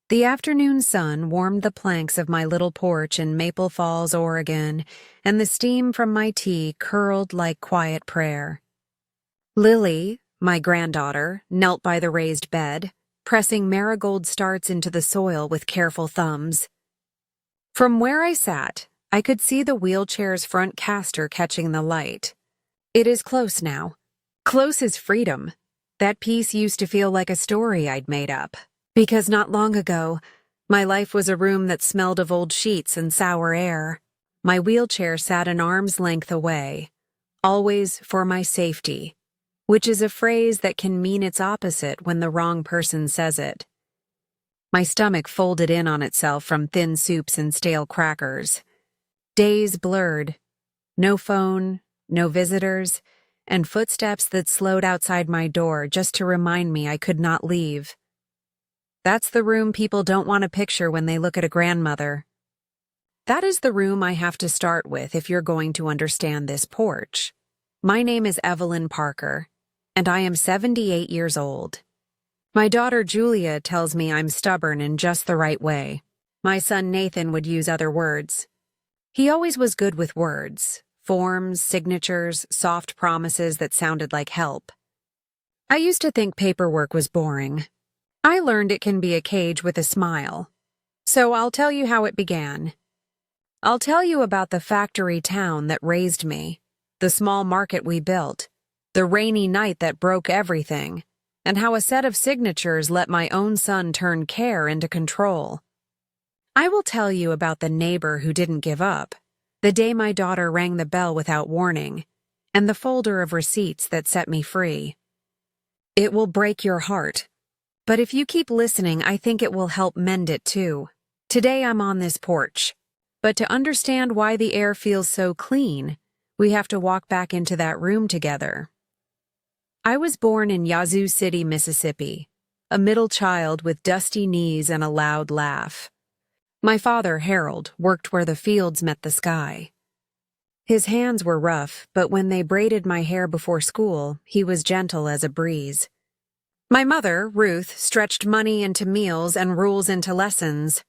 The afternoon sun warmed the planks of my little porch in Maple Falls, Oregon, and the steam from my tea curled like quiet prayer. Lily, my granddaughter, knelt by the raised bed, pressing marigold starts into the soil with careful thumbs. From where I sat, I could see the wheelchair's front caster catching the light. It is close now. Close as freedom. That piece used to feel like a story I'd made up. Because not long ago, my life was a room that smelled of old sheets and sour air. My wheelchair sat an arm's length away, always for my safety, which is a phrase that can mean its opposite when the wrong person says it. My stomach folded in on itself from thin soups and stale crackers. Days blurred. No phone, no visitors, and footsteps that slowed outside my door just to remind me I could not leave. That's the room people don't want to picture when they look at a grandmother. That is the room I have to start with if you're going to understand this porch. My name is Evelyn Parker, and I am 78 years old. My daughter Julia tells me I'm stubborn in just the right way. My son Nathan would use other words. He always was good with words, forms, signatures, soft promises that sounded like help. I used to think paperwork was boring. I learned it can be a cage with a smile. So I'll tell you how it began. I'll tell you about the factory town that raised me, the small market we built, the rainy night that broke everything, and how a set of signatures let my own son turn care into control. I will tell you about the neighbor who didn't give up, the day my daughter rang the bell without warning, and the folder of receipts that set me free. It will break your heart. But if you keep listening, I think it will help mend it too. Today I'm on this porch. But to understand why the air feels so clean, we have to walk back into that room together. I was born in Yazoo City, Mississippi, a middle child with dusty knees and a loud laugh. My father, Harold, worked where the fields met the sky. His hands were rough, but when they braided my hair before school, he was gentle as a breeze. My mother, Ruth, stretched money into meals and rules into lessons.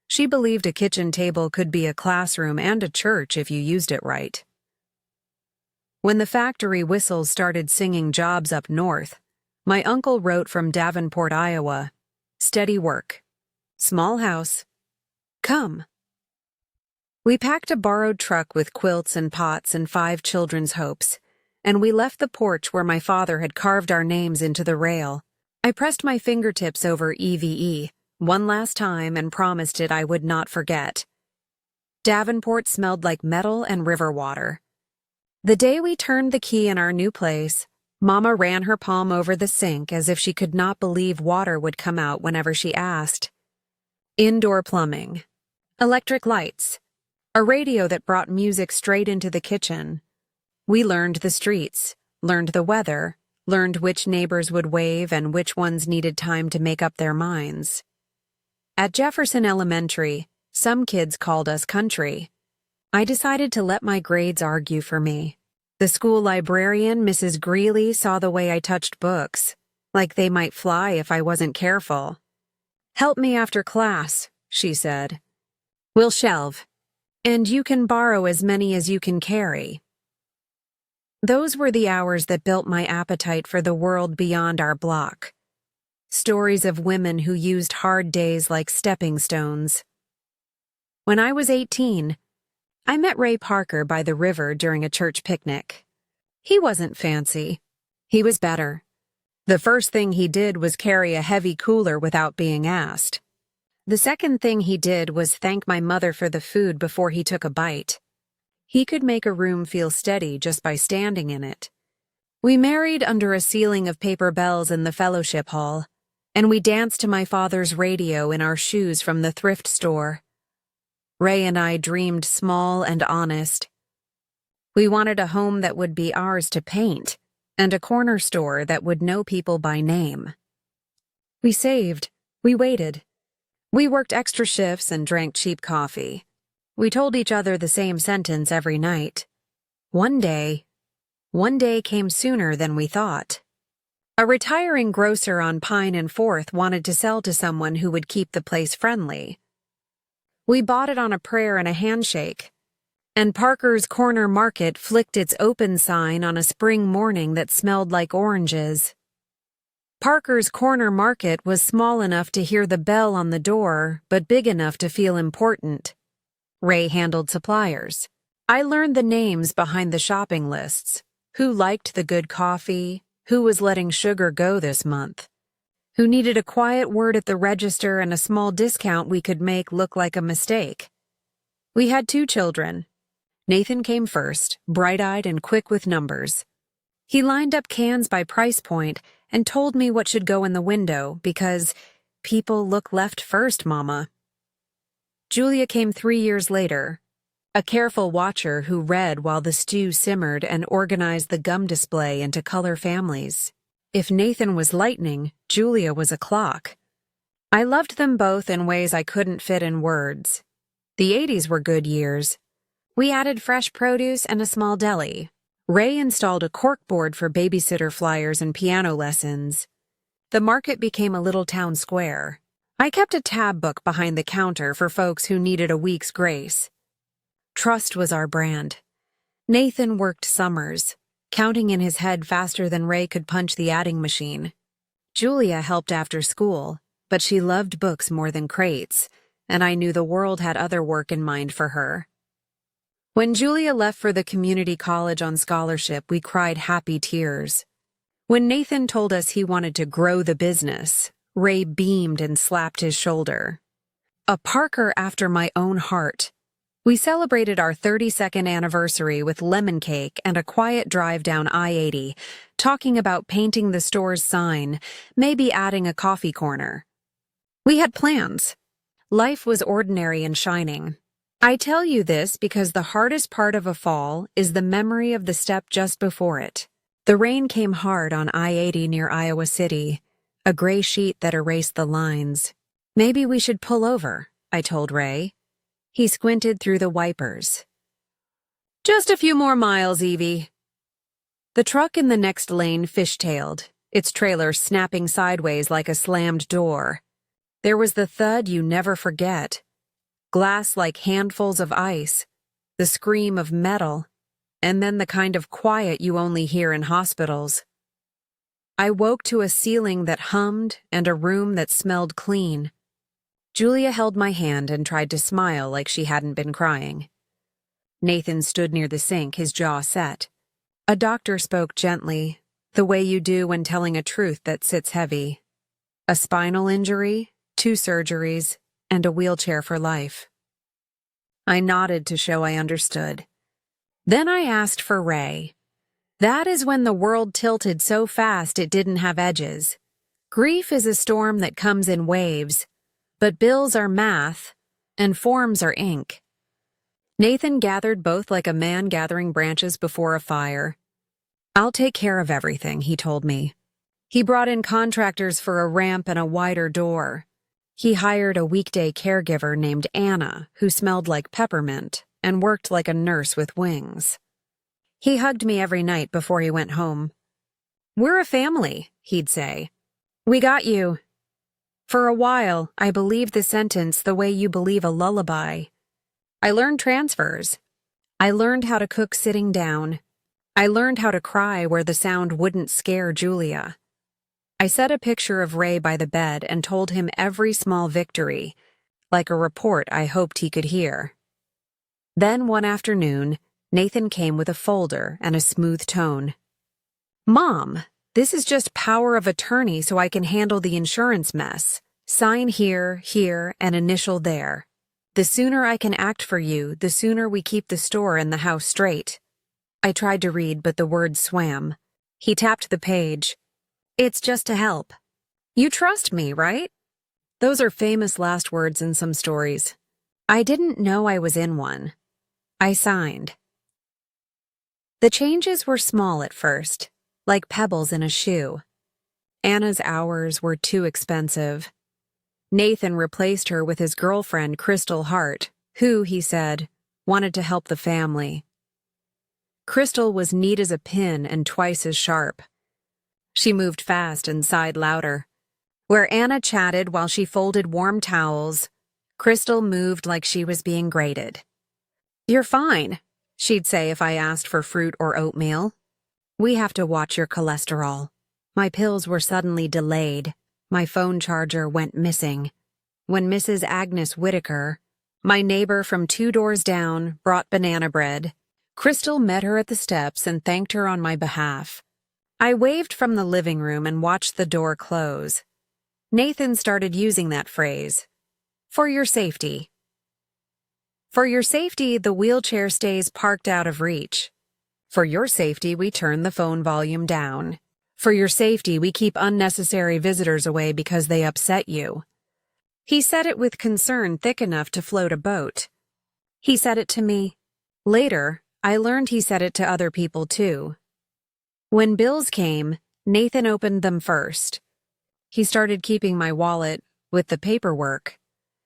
She believed a kitchen table could be a classroom and a church if you used it right. When the factory whistles started singing jobs up north, my uncle wrote from Davenport, Iowa, "Steady work. Small house. Come." We packed a borrowed truck with quilts and pots and 5 children's hopes, and we left the porch where my father had carved our names into the rail. I pressed my fingertips over EVE one last time and promised it I would not forget. Davenport smelled like metal and river water. The day we turned the key in our new place, Mama ran her palm over the sink as if she could not believe water would come out whenever she asked. Indoor plumbing, electric lights, a radio that brought music straight into the kitchen. We learned the streets, learned the weather, learned which neighbors would wave and which ones needed time to make up their minds. At Jefferson Elementary, some kids called us country. I decided to let my grades argue for me. The school librarian, Mrs. Greeley, saw the way I touched books, like they might fly if I wasn't careful. "Help me after class," she said. "We'll shelve, and you can borrow as many as you can carry." Those were the hours that built my appetite for the world beyond our block. Stories of women who used hard days like stepping stones. When I was 18, I met Ray Parker by the river during a church picnic. He wasn't fancy. He was better. The first thing he did was carry a heavy cooler without being asked. The second thing he did was thank my mother for the food before he took a bite. He could make a room feel steady just by standing in it. We married under a ceiling of paper bells in the fellowship hall, and we danced to my father's radio in our shoes from the thrift store. Ray and I dreamed small and honest. We wanted a home that would be ours to paint, and a corner store that would know people by name. We saved. We waited. We worked extra shifts and drank cheap coffee. We told each other the same sentence every night. One day came sooner than we thought. A retiring grocer on Pine and Fourth wanted to sell to someone who would keep the place friendly. We bought it on a prayer and a handshake. And Parker's Corner Market flicked its open sign on a spring morning that smelled like oranges. Parker's Corner Market was small enough to hear the bell on the door, but big enough to feel important. Ray handled suppliers. I learned the names behind the shopping lists. Who liked the good coffee, who was letting sugar go this month, who needed a quiet word at the register and a small discount we could make look like a mistake. We had 2 children. Nathan came first, bright-eyed and quick with numbers. He lined up cans by price point and told me what should go in the window because people look left first, Mama. Julia came 3 years later, a careful watcher who read while the stew simmered and organized the gum display into color families. If Nathan was lightning, Julia was a clock. I loved them both in ways I couldn't fit in words. The 80s were good years. We added fresh produce and a small deli. Ray installed a corkboard for babysitter flyers and piano lessons. The market became a little town square. I kept a tab book behind the counter for folks who needed a week's grace. Trust was our brand. Nathan worked summers, counting in his head faster than Ray could punch the adding machine. Julia helped after school, but she loved books more than crates, and I knew the world had other work in mind for her. When Julia left for the community college on scholarship, we cried happy tears. When Nathan told us he wanted to grow the business, Ray beamed and slapped his shoulder. A Parker after my own heart. We celebrated our 32nd anniversary with lemon cake and a quiet drive down I-80, talking about painting the store's sign, maybe adding a coffee corner. We had plans. Life was ordinary and shining. I tell you this because the hardest part of a fall is the memory of the step just before it. The rain came hard on I-80 near Iowa City, a gray sheet that erased the lines. Maybe we should pull over, I told Ray. He squinted through the wipers. Just a few more miles, Evie. The truck in the next lane fishtailed, its trailer snapping sideways like a slammed door. There was the thud you never forget. Glass like handfuls of ice, the scream of metal, and then the kind of quiet you only hear in hospitals. I woke to a ceiling that hummed and a room that smelled clean. Julia held my hand and tried to smile like she hadn't been crying. Nathan stood near the sink, his jaw set. A doctor spoke gently, the way you do when telling a truth that sits heavy. A spinal injury, 2 surgeries, and a wheelchair for life. I nodded to show I understood. Then I asked for Ray. That is when the world tilted so fast it didn't have edges. Grief is a storm that comes in waves, but bills are math, and forms are ink. Nathan gathered both like a man gathering branches before a fire. I'll take care of everything, he told me. He brought in contractors for a ramp and a wider door. He hired a weekday caregiver named Anna, who smelled like peppermint and worked like a nurse with wings. He hugged me every night before he went home. We're a family, he'd say. We got you. For a while, I believed the sentence the way you believe a lullaby. I learned transfers. I learned how to cook sitting down. I learned how to cry where the sound wouldn't scare Julia. I set a picture of Ray by the bed and told him every small victory, like a report I hoped he could hear. Then one afternoon, Nathan came with a folder and a smooth tone. Mom, this is just power of attorney so I can handle the insurance mess. Sign here, here, and initial there. The sooner I can act for you, the sooner we keep the store and the house straight. I tried to read, but the words swam. He tapped the page. It's just to help. You trust me, right? Those are famous last words in some stories. I didn't know I was in one. I signed. The changes were small at first, like pebbles in a shoe. Anna's hours were too expensive. Nathan replaced her with his girlfriend, Crystal Hart, who, he said, wanted to help the family. Crystal was neat as a pin and twice as sharp. She moved fast and sighed louder. Where Anna chatted while she folded warm towels, Crystal moved like she was being graded. "You're fine," she'd say if I asked for fruit or oatmeal. "We have to watch your cholesterol." My pills were suddenly delayed. My phone charger went missing. When Mrs. Agnes Whitaker, my neighbor from 2 doors down, brought banana bread, Crystal met her at the steps and thanked her on my behalf. I waved from the living room and watched the door close. Nathan started using that phrase. "For your safety." For your safety, the wheelchair stays parked out of reach. For your safety, we turn the phone volume down. For your safety, we keep unnecessary visitors away because they upset you. He said it with concern thick enough to float a boat. He said it to me. Later, I learned he said it to other people too. When bills came, Nathan opened them first. He started keeping my wallet with the paperwork.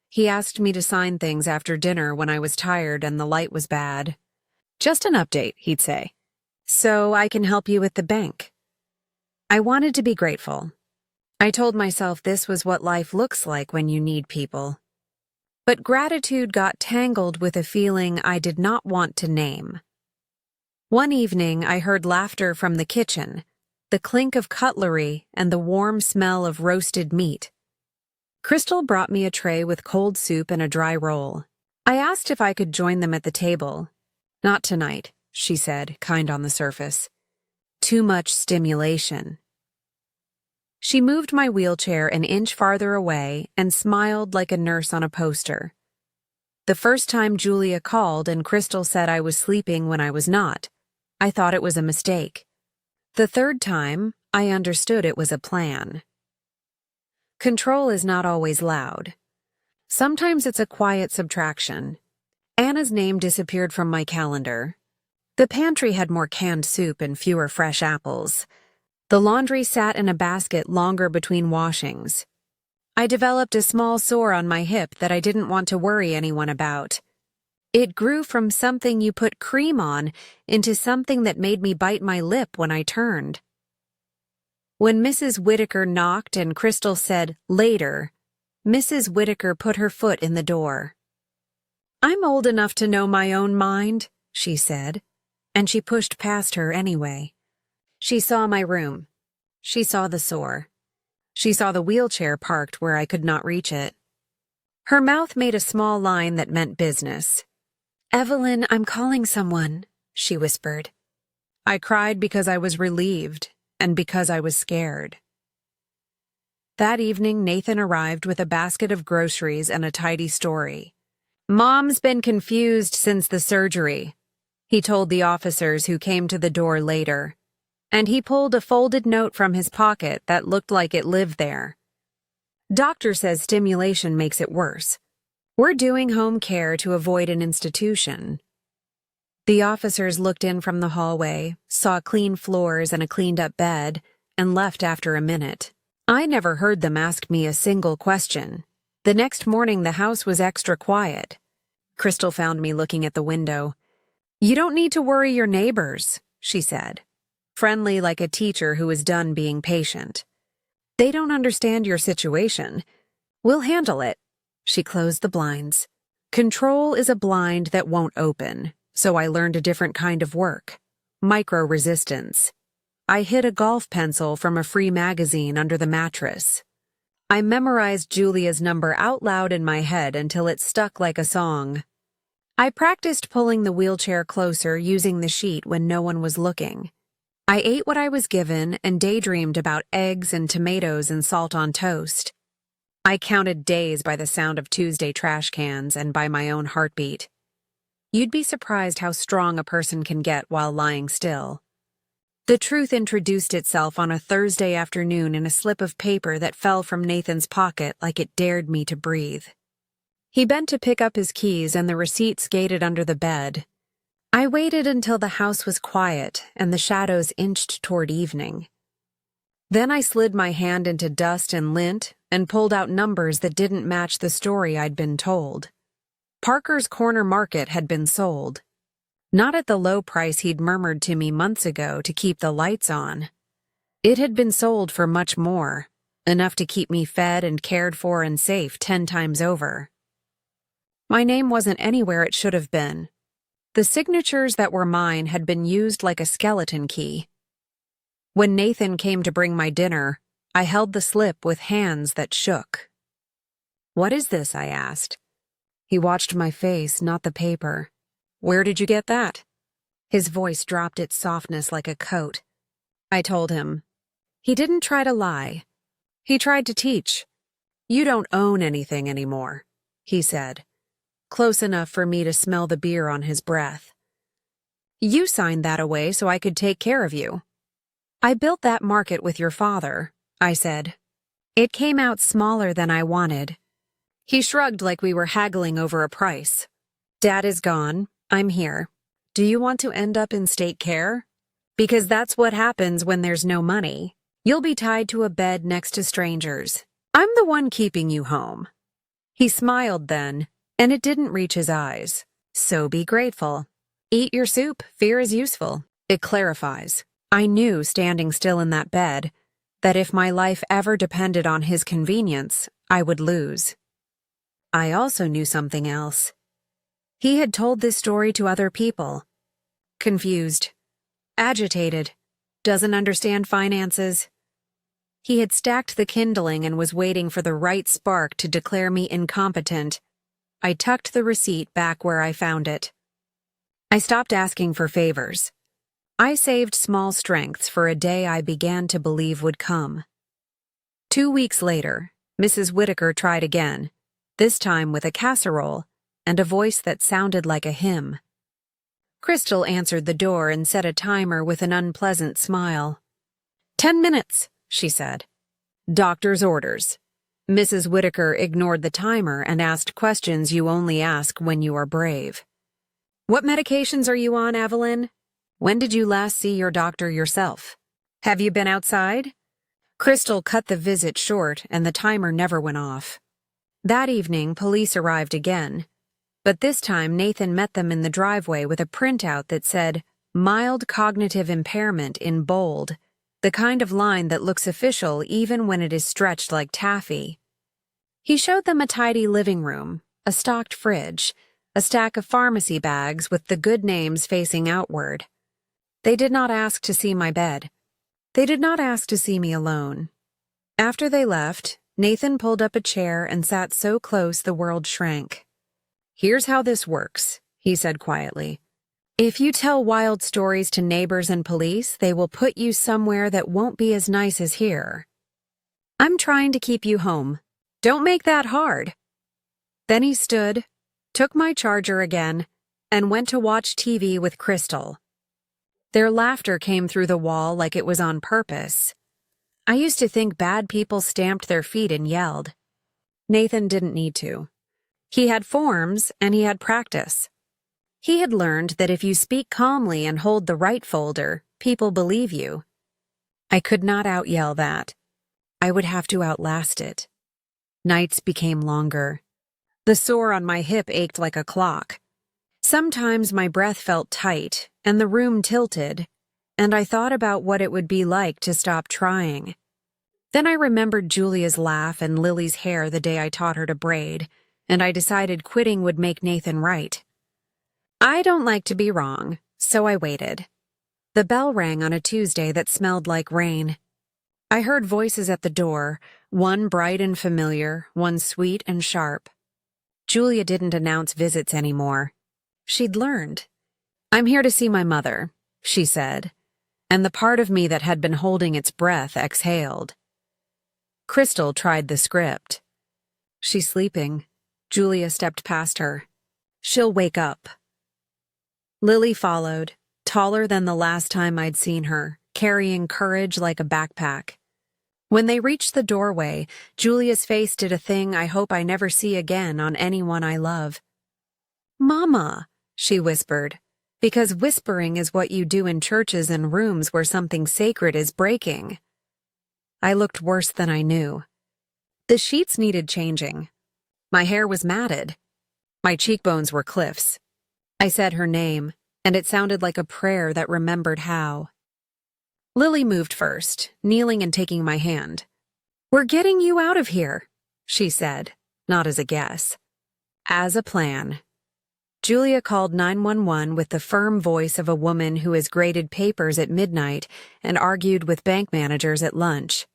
He asked me to sign things after dinner when I was tired and the light was bad. "Just an update," he'd say. "So I can help you with the bank." I wanted to be grateful. I told myself this was what life looks like when you need people. But gratitude got tangled with a feeling I did not want to name. One evening, I heard laughter from the kitchen, the clink of cutlery, and the warm smell of roasted meat. Crystal brought me a tray with cold soup and a dry roll. I asked if I could join them at the table. "Not tonight," she said, kind on the surface. "Too much stimulation." She moved my wheelchair an inch farther away and smiled like a nurse on a poster. The first time Julia called and Crystal said I was sleeping when I was not, I thought it was a mistake. The third time, I understood it was a plan. Control is not always loud. Sometimes it's a quiet subtraction. Anna's name disappeared from my calendar. The pantry had more canned soup and fewer fresh apples. The laundry sat in a basket longer between washings. I developed a small sore on my hip that I didn't want to worry anyone about. It grew from something you put cream on into something that made me bite my lip when I turned. When Mrs. Whitaker knocked and Crystal said, "Later," Mrs. Whitaker put her foot in the door. "I'm old enough to know my own mind," she said, and she pushed past her anyway. She saw my room. She saw the sore. She saw the wheelchair parked where I could not reach it. Her mouth made a small line that meant business. "Evelyn, I'm calling someone," she whispered. I cried because I was relieved and because I was scared. That evening, Nathan arrived with a basket of groceries and a tidy story. "Mom's been confused since the surgery," he told the officers who came to the door later, and he pulled a folded note from his pocket that looked like it lived there. "Doctor says stimulation makes it worse. We're doing home care to avoid an institution." The officers looked in from the hallway, saw clean floors and a cleaned-up bed, and left after a minute. I never heard them ask me a single question. The next morning, the house was extra quiet. Crystal found me looking at the window. "You don't need to worry your neighbors," she said, friendly like a teacher who is done being patient. "They don't understand your situation. We'll handle it." She closed the blinds. Control is a blind that won't open, so I learned a different kind of work. Micro-resistance. I hid a golf pencil from a free magazine under the mattress. I memorized Julia's number out loud in my head until it stuck like a song. I practiced pulling the wheelchair closer using the sheet when no one was looking. I ate what I was given and daydreamed about eggs and tomatoes and salt on toast. I counted days by the sound of Tuesday trash cans and by my own heartbeat. You'd be surprised how strong a person can get while lying still. The truth introduced itself on a Thursday afternoon in a slip of paper that fell from Nathan's pocket like it dared me to breathe. He bent to pick up his keys and the receipt skated under the bed. I waited until the house was quiet and the shadows inched toward evening. Then I slid my hand into dust and lint and pulled out numbers that didn't match the story I'd been told. Parker's Corner Market had been sold. Not at the low price he'd murmured to me months ago to keep the lights on. It had been sold for much more, enough to keep me fed and cared for and safe 10 times over. My name wasn't anywhere it should have been. The signatures that were mine had been used like a skeleton key. When Nathan came to bring my dinner, I held the slip with hands that shook. "What is this?" I asked. He watched my face, not the paper. "Where did you get that?" His voice dropped its softness like a coat. I told him. He didn't try to lie. He tried to teach. "You don't own anything anymore," he said, close enough for me to smell the beer on his breath. "You signed that away so I could take care of you." "I built that market with your father," I said. "It came out smaller than I wanted." He shrugged like we were haggling over a price. "Dad is gone. I'm here. Do you want to end up in state care? Because that's what happens when there's no money. You'll be tied to a bed next to strangers. I'm the one keeping you home." He smiled then, and it didn't reach his eyes. "So be grateful. Eat your soup. Fear is useful. It clarifies." I knew, standing still in that bed, that if my life ever depended on his convenience, I would lose. I also knew something else. He had told this story to other people. Confused, agitated, doesn't understand finances. He had stacked the kindling and was waiting for the right spark to declare me incompetent. I tucked the receipt back where I found it. I stopped asking for favors. I saved small strengths for a day I began to believe would come. 2 weeks later, Mrs. Whitaker tried again, this time with a casserole and a voice that sounded like a hymn. Crystal answered the door and set a timer with an unpleasant smile. 10 minutes, she said. Doctor's orders. Mrs. Whitaker ignored the timer and asked questions you only ask when you are brave. What medications are you on, Evelyn? When did you last see your doctor yourself? Have you been outside? Crystal cut the visit short and the timer never went off. That evening, police arrived again, but this time Nathan met them in the driveway with a printout that said, "Mild cognitive impairment" in bold, the kind of line that looks official even when it is stretched like taffy. He showed them a tidy living room, a stocked fridge, a stack of pharmacy bags with the good names facing outward. They did not ask to see my bed. They did not ask to see me alone. After they left, Nathan pulled up a chair and sat so close the world shrank. "Here's how this works," he said quietly. "If you tell wild stories to neighbors and police, they will put you somewhere that won't be as nice as here. I'm trying to keep you home. Don't make that hard." Then he stood, took my charger again, and went to watch TV with Crystal. Their laughter came through the wall like it was on purpose. I used to think bad people stamped their feet and yelled. Nathan didn't need to. He had forms and he had practice. He had learned that if you speak calmly and hold the right folder, people believe you. I could not out-yell that. I would have to outlast it. Nights became longer. The sore on my hip ached like a clock. Sometimes my breath felt tight and the room tilted, and I thought about what it would be like to stop trying. Then I remembered Julia's laugh and Lily's hair the day I taught her to braid, and I decided quitting would make Nathan right. I don't like to be wrong, so I waited. The bell rang on a Tuesday that smelled like rain. I heard voices at the door, one bright and familiar, one sweet and sharp. Julia didn't announce visits anymore. She'd learned. "I'm here to see my mother," she said, and the part of me that had been holding its breath exhaled. Crystal tried the script. "She's sleeping." Julia stepped past her. "She'll wake up." Lily followed, taller than the last time I'd seen her, carrying courage like a backpack. When they reached the doorway, Julia's face did a thing I hope I never see again on anyone I love. "Mama," she whispered, because whispering is what you do in churches and rooms where something sacred is breaking. I looked worse than I knew. The sheets needed changing. My hair was matted. My cheekbones were cliffs. I said her name, and it sounded like a prayer that remembered how. Lily moved first, kneeling and taking my hand. "We're getting you out of here," she said, not as a guess. As a plan. Julia called 911 with the firm voice of a woman who has graded papers at midnight and argued with bank managers at lunch.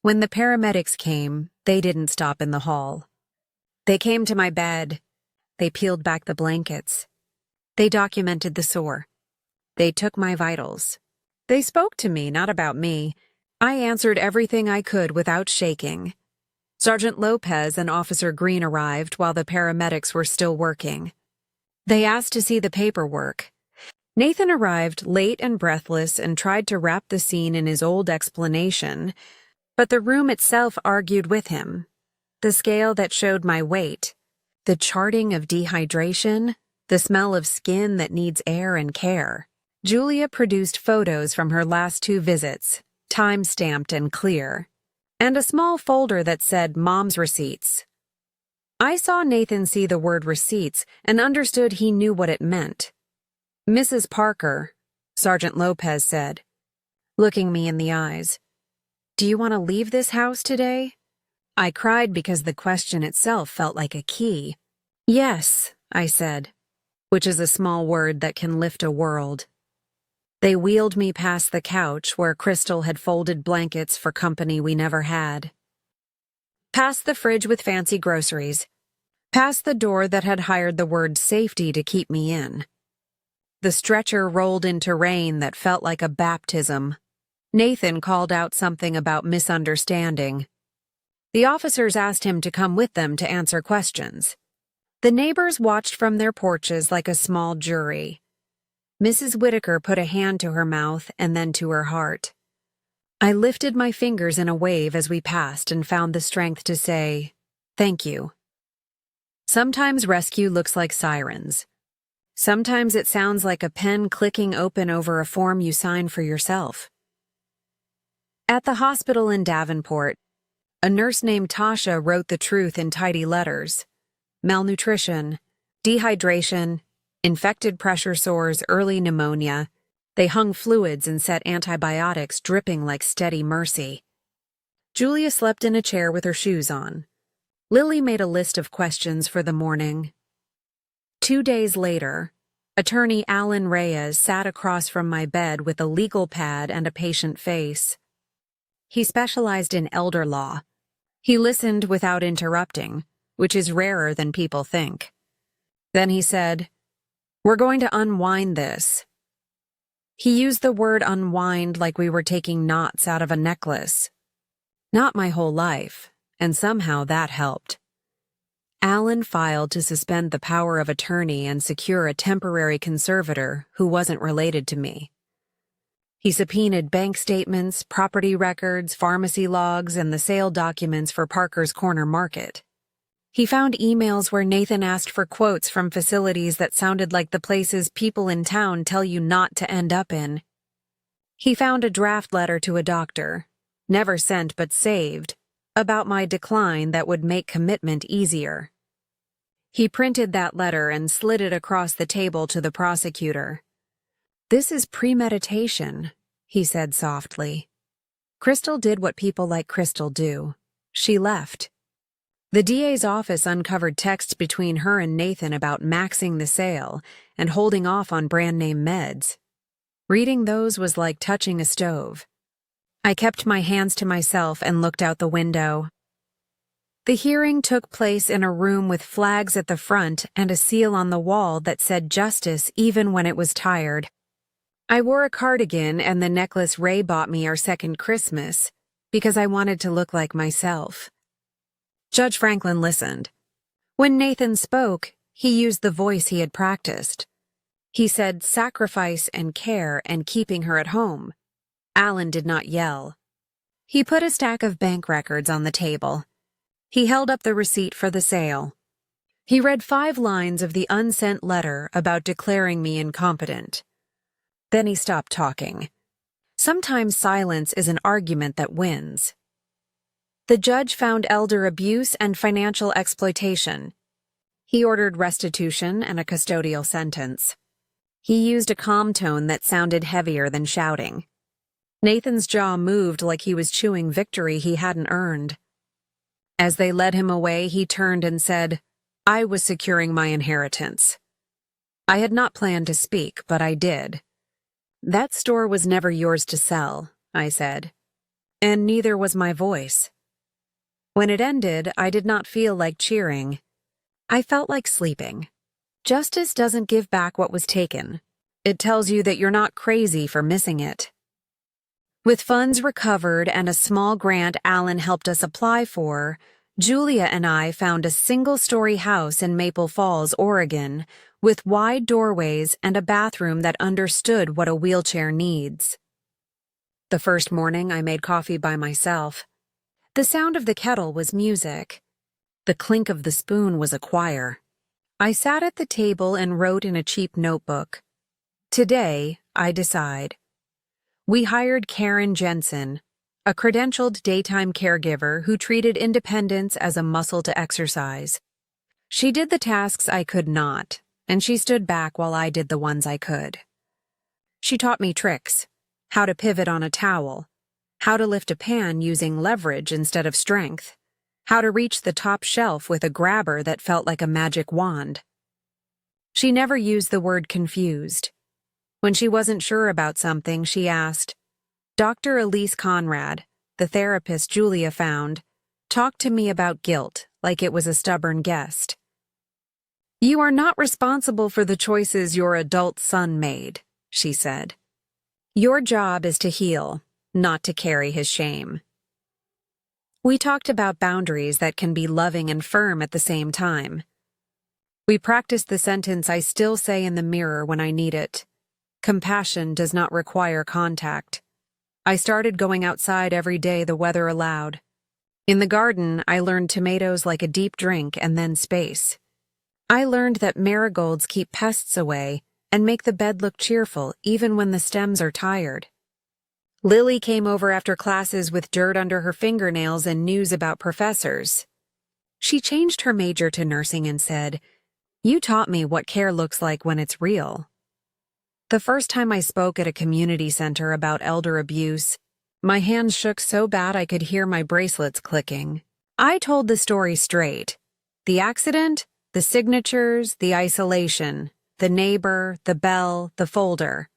When the paramedics came, they didn't stop in the hall. They came to my bed. They peeled back the blankets. They documented the sore. They took my vitals. They spoke to me, not about me. I answered everything I could without shaking. Sergeant Lopez and Officer Green arrived while the paramedics were still working. They asked to see the paperwork. Nathan arrived late and breathless and tried to wrap the scene in his old explanation, but the room itself argued with him. The scale that showed my weight, the charting of dehydration, the smell of skin that needs air and care. Julia produced photos from her last 2 visits, time-stamped and clear, and a small folder that said Mom's Receipts. I saw Nathan see the word receipts and understood he knew what it meant. "Mrs. Parker," Sergeant Lopez said, looking me in the eyes, "do you want to leave this house today?" I cried because the question itself felt like a key. "Yes," I said, which is a small word that can lift a world. They wheeled me past the couch where Crystal had folded blankets for company we never had. Past the fridge with fancy groceries. Past the door that had hired the word safety to keep me in. The stretcher rolled into rain that felt like a baptism. Nathan called out something about misunderstanding. The officers asked him to come with them to answer questions. The neighbors watched from their porches like a small jury. Mrs. Whitaker put a hand to her mouth and then to her heart. I lifted my fingers in a wave as we passed and found the strength to say, "Thank you." Sometimes rescue looks like sirens. Sometimes it sounds like a pen clicking open over a form you sign for yourself. At the hospital in Davenport, a nurse named Tasha wrote the truth in tidy letters. Malnutrition, dehydration, infected pressure sores, early pneumonia. They hung fluids and set antibiotics dripping like steady mercy. Julia slept in a chair with her shoes on. Lily made a list of questions for the morning. 2 days later, Attorney Alan Reyes sat across from my bed with a legal pad and a patient face. He specialized in elder law. He listened without interrupting, which is rarer than people think. Then he said, "We're going to unwind this." He used the word unwind like we were taking knots out of a necklace. Not my whole life, and somehow that helped. Alan filed to suspend the power of attorney and secure a temporary conservator who wasn't related to me. He subpoenaed bank statements, property records, pharmacy logs, and the sale documents for Parker's Corner Market. He found emails where Nathan asked for quotes from facilities that sounded like the places people in town tell you not to end up in. He found a draft letter to a doctor, never sent but saved, about my decline that would make commitment easier. He printed that letter and slid it across the table to the prosecutor. "This is premeditation," he said softly. Crystal did what people like Crystal do. She left. The DA's office uncovered texts between her and Nathan about maxing the sale and holding off on brand-name meds. Reading those was like touching a stove. I kept my hands to myself and looked out the window. The hearing took place in a room with flags at the front and a seal on the wall that said justice even when it was tired. I wore a cardigan and the necklace Ray bought me our second Christmas because I wanted to look like myself. Judge Franklin listened. When Nathan spoke, he used the voice he had practiced. He said sacrifice and care and keeping her at home. Alan did not yell. He put a stack of bank records on the table. He held up the receipt for the sale. He read 5 lines of the unsent letter about declaring me incompetent. Then he stopped talking. Sometimes silence is an argument that wins. The judge found elder abuse and financial exploitation. He ordered restitution and a custodial sentence. He used a calm tone that sounded heavier than shouting. Nathan's jaw moved like he was chewing victory he hadn't earned. As they led him away, he turned and said, "I was securing my inheritance." I had not planned to speak, but I did. "That store was never yours to sell," I said. "And neither was my voice." When it ended, I did not feel like cheering. I felt like sleeping. Justice doesn't give back what was taken. It tells you that you're not crazy for missing it. With funds recovered and a small grant Alan helped us apply for, Julia and I found a single-story house in Maple Falls, Oregon, with wide doorways and a bathroom that understood what a wheelchair needs. The first morning, I made coffee by myself. The sound of the kettle was music. The clink of the spoon was a choir. I sat at the table and wrote in a cheap notebook. Today, I decide. We hired Karen Jensen, a credentialed daytime caregiver who treated independence as a muscle to exercise. She did the tasks I could not, and she stood back while I did the ones I could. She taught me tricks, how to pivot on a towel, how to lift a pan using leverage instead of strength, how to reach the top shelf with a grabber that felt like a magic wand. She never used the word confused. When she wasn't sure about something, she asked, Dr. Elise Conrad, the therapist Julia found, talked to me about guilt like it was a stubborn guest. "You are not responsible for the choices your adult son made," she said. "Your job is to heal, not to carry his shame." We talked about boundaries that can be loving and firm at the same time. We practiced the sentence I still say in the mirror when I need it. Compassion does not require contact. I started going outside every day the weather allowed. In the garden, I learned tomatoes like a deep drink and then space. I learned that marigolds keep pests away and make the bed look cheerful even when the stems are tired. Lily came over after classes with dirt under her fingernails and news about professors. She changed her major to nursing and said, "You taught me what care looks like when it's real." The first time I spoke at a community center about elder abuse, my hands shook so bad I could hear my bracelets clicking. I told the story straight. The accident, the signatures, the isolation, the neighbor, the bell, the folder.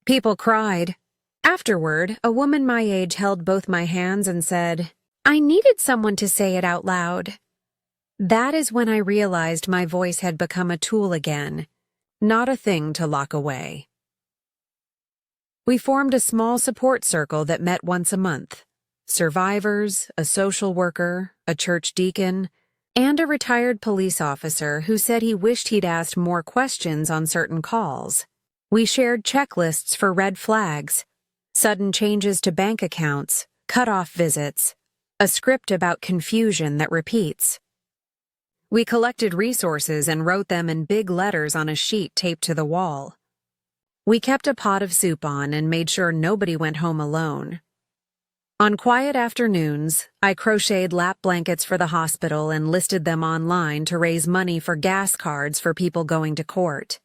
People cried. Afterward, a woman my age held both my hands and said, "I needed someone to say it out loud." That is when I realized my voice had become a tool again, not a thing to lock away. We formed a small support circle that met once a month. Survivors, a social worker, a church deacon, and a retired police officer who said he wished he'd asked more questions on certain calls. We shared checklists for red flags, sudden changes to bank accounts, cut-off visits, a script about confusion that repeats. We collected resources and wrote them in big letters on a sheet taped to the wall. We kept a pot of soup on and made sure nobody went home alone. On quiet afternoons, I crocheted lap blankets for the hospital and listed them online to raise money for gas cards for people going to court.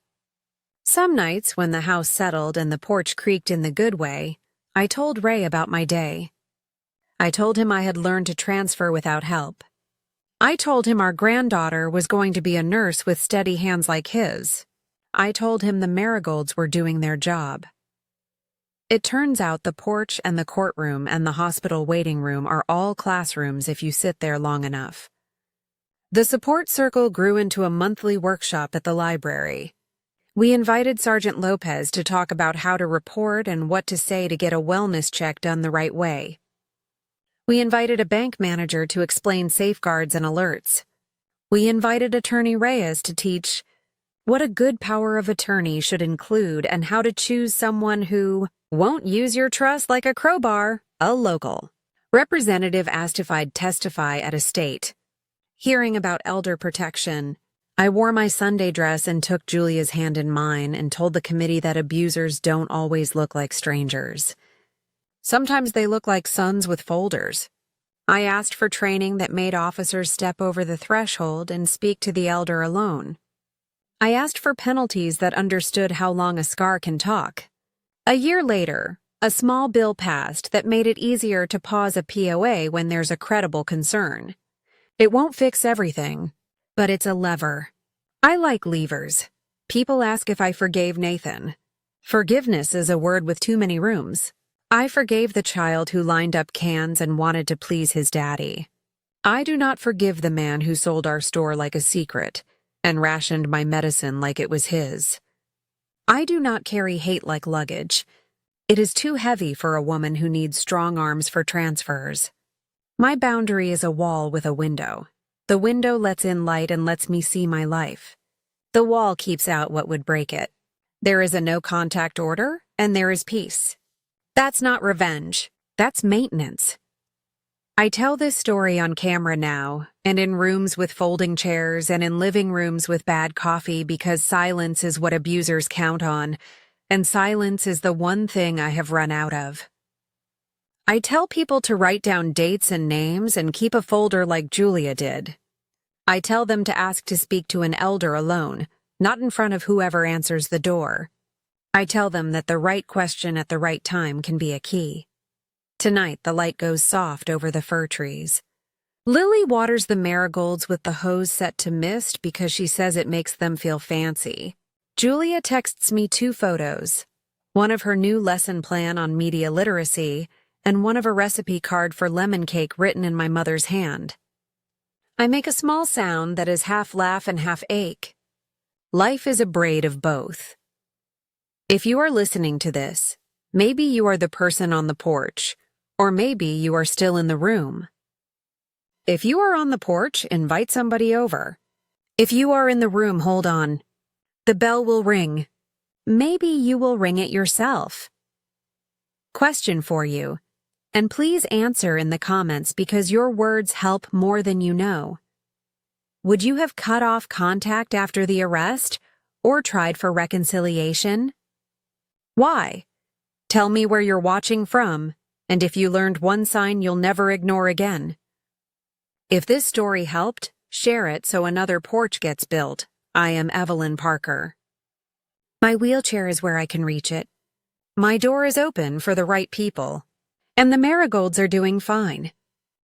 Some nights, when the house settled and the porch creaked in the good way, I told Ray about my day. I told him I had learned to transfer without help. I told him our granddaughter was going to be a nurse with steady hands like his. I told him the marigolds were doing their job. It turns out the porch and the courtroom and the hospital waiting room are all classrooms if you sit there long enough. The support circle grew into a monthly workshop at the library. We invited Sergeant Lopez to talk about how to report and what to say to get a wellness check done the right way. We invited a bank manager to explain safeguards and alerts. We invited Attorney Reyes to teach what a good power of attorney should include and how to choose someone who won't use your trust like a crowbar, a local. Representative asked if I'd testify at a state. Hearing about elder protection, I wore my Sunday dress and took Julia's hand in mine and told the committee that abusers don't always look like strangers. Sometimes they look like sons with folders. I asked for training that made officers step over the threshold and speak to the elder alone. I asked for penalties that understood how long a scar can talk. A year later, A small bill passed that made it easier to pause a POA when there's a credible concern. It won't fix everything, but it's a lever. I like levers. People ask if I forgave Nathan. Forgiveness is a word with too many rooms. I forgave the child who lined up cans and wanted to please his daddy. I do not forgive the man who sold our store like a secret and rationed my medicine like it was his. I do not carry hate like luggage. It is too heavy for a woman who needs strong arms for transfers. My boundary is a wall with a window. The window lets in light and lets me see my life. The wall keeps out what would break it. There is a no-contact order, and there is peace. That's not revenge. That's maintenance. I tell this story on camera now, and in rooms with folding chairs and in living rooms with bad coffee because silence is what abusers count on, and silence is the one thing I have run out of. I tell people to write down dates and names and keep a folder like Julia did. I tell them to ask to speak to an elder alone, not in front of whoever answers the door. I tell them that the right question at the right time can be a key. Tonight, the light goes soft over the fir trees. Lily waters the marigolds with the hose set to mist because she says it makes them feel fancy. Julia texts me 2 photos, one of her new lesson plan on media literacy and one of a recipe card for lemon cake written in my mother's hand. I make a small sound that is half laugh and half ache. Life is a braid of both. If you are listening to this, maybe you are the person on the porch, or maybe you are still in the room. If you are on the porch, invite somebody over. If you are in the room, hold on. The bell will ring. Maybe you will ring it yourself. Question for you, and please answer in the comments because your words help more than you know. Would you have cut off contact after the arrest or tried for reconciliation? Why? Tell me where you're watching from, and if you learned one sign you'll never ignore again. If this story helped, share it so another porch gets built. I am Evelyn Parker. My wheelchair is where I can reach it. My door is open for the right people. And the marigolds are doing fine.